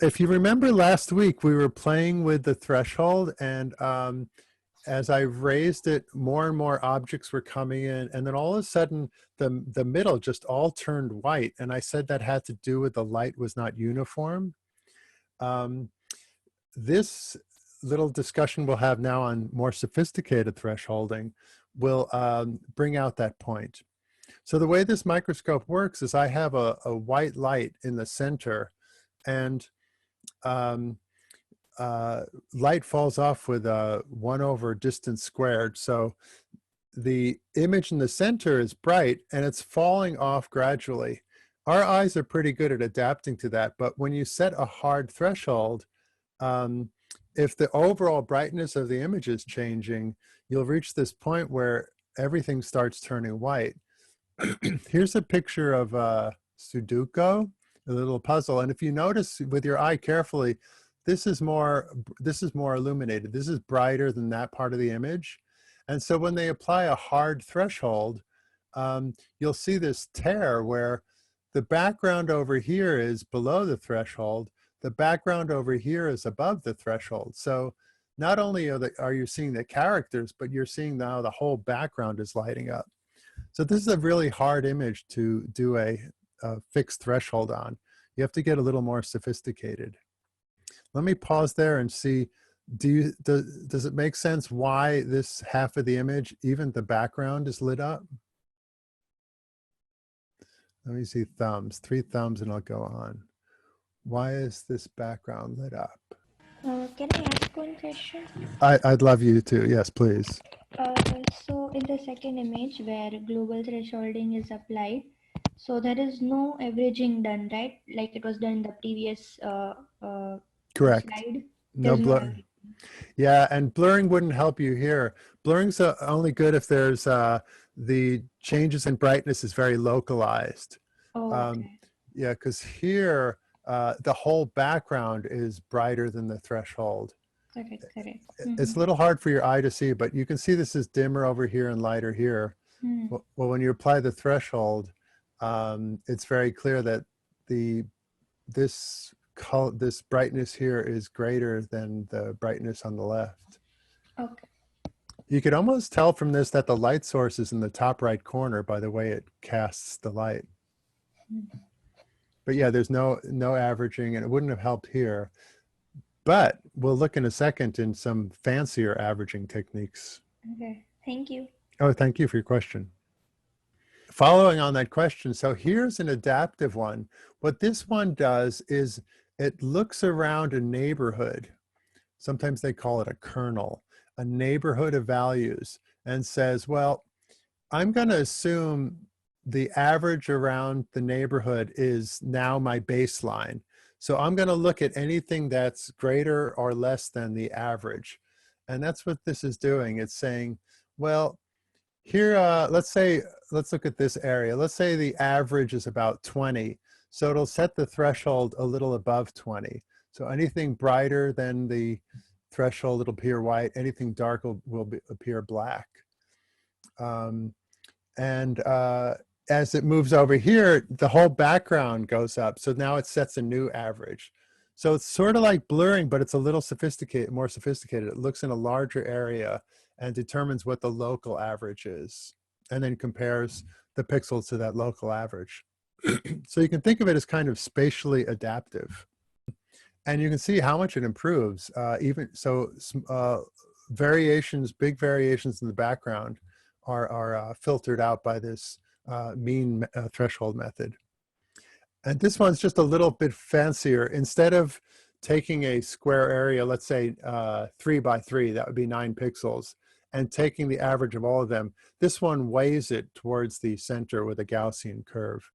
If you remember last week, we were playing with the threshold, and as I raised it, more and more objects were coming in, and then all of a sudden, the middle just all turned white, and I said that had to do with the light was not uniform. Um, this little discussion we'll have now on more sophisticated thresholding will bring out that point. So the way this microscope works is I have a white light in the center, and um, light falls off with 1 over distance squared. So the image in the center is bright and it's falling off gradually. Our eyes are pretty good at adapting to that, but when you set a hard threshold, if the overall brightness of the image is changing, you'll reach this point where everything starts turning white. Here's a picture of Sudoku, a little puzzle. And if you notice with your eye carefully, this is more illuminated. This is brighter than that part of the image. And so when they apply a hard threshold, you'll see this tear where the background over here is below the threshold. The background over here is above the threshold. So not only are you seeing the characters, but you're seeing now the whole background is lighting up. So this is a really hard image to do a fixed threshold on. You have to get a little more sophisticated. Let me pause there and see, does it make sense why this half of the image, even the background, is lit up? Let me see thumbs, 3 thumbs, and I'll go on. Why is this background lit up? Can I ask one question? I'd love you to, yes, please. So in the second image where global thresholding is applied, so there is no averaging done, right? Like it was done in the previous Correct. slide. No blur. Yeah, and blurring wouldn't help you here. Blurring's only good if there's the changes in brightness is very localized. Oh, okay. Yeah, because here the whole background is brighter than the threshold. Correct. It's a little hard for your eye to see, but you can see this is dimmer over here and lighter here. Well, when you apply the threshold, it's very clear that this brightness here is greater than the brightness on the left. Okay. You could almost tell from this that the light source is in the top right corner by the way it casts the light. But yeah, there's no averaging, and it wouldn't have helped here. But we'll look in a second in some fancier averaging techniques. Okay, thank you. Oh, thank you for your question. Following on that question, so here's an adaptive one. What this one does is it looks around a neighborhood. Sometimes they call it a kernel, a neighborhood of values, and says, well, I'm going to assume the average around the neighborhood is now my baseline. So I'm going to look at anything that's greater or less than the average. And that's what this is doing. It's saying, well, here, let's look at this area. Let's say the average is about 20. So it'll set the threshold a little above 20. So anything brighter than the threshold, it'll appear white. Anything dark will appear black. As it moves over here, the whole background goes up. So now it sets a new average. So it's sort of like blurring, but it's a little more sophisticated. It looks in a larger area and determines what the local average is, and then compares the pixels to that local average. So you can think of it as kind of spatially adaptive. And you can see how much it improves. Big variations in the background are filtered out by this mean threshold method. And this one's just a little bit fancier. Instead of taking a square area, let's say 3 by 3, that would be 9 pixels, and taking the average of all of them, this one weighs it towards the center with a Gaussian curve.